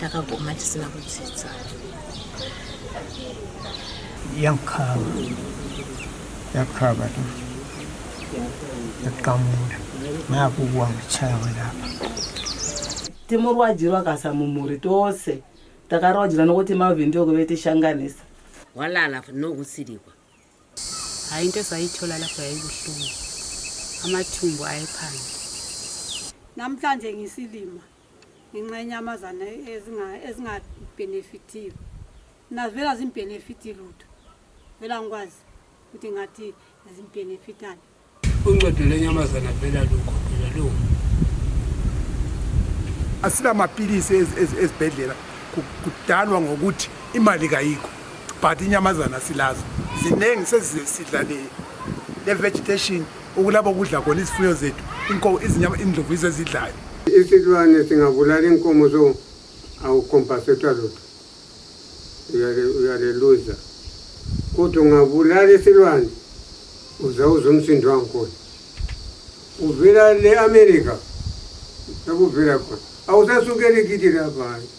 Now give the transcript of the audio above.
takagoma tisina kudzidza. yakhaba yakamula nakuwa mchawa lapha timurwajirwa kasa mumuri tose takarwajira nokuti mavhindi okuve tishanganisa Walala nokusirikwa. Hayi into sayithola lapho yayibuhlungu. Amathumbu ayephandle. Namhlanje ngisilima ngenxa yenyamazana ezingabenefitiyo. Navela zimbenefiti lutho. Vela ngikwazi ukuthi ngathi zimbenefitani. Uncedo lenyamazana phela lokho phela lo. Asila maphilisi ezibhedlela kudalwa ngokuthi imali kayikho. But inyamazana silazo zinengi sezisidla le vegetation okulabo kudla khona isifuyo zethu indlovu izezidlayo. Isilwane singabulala inkomo so awucompensate lutho uyaleluza kodwa ungabulala isilwane uzawuza umsindo wakhona uvela le America nakuvela khona awusasukeli kithi lapha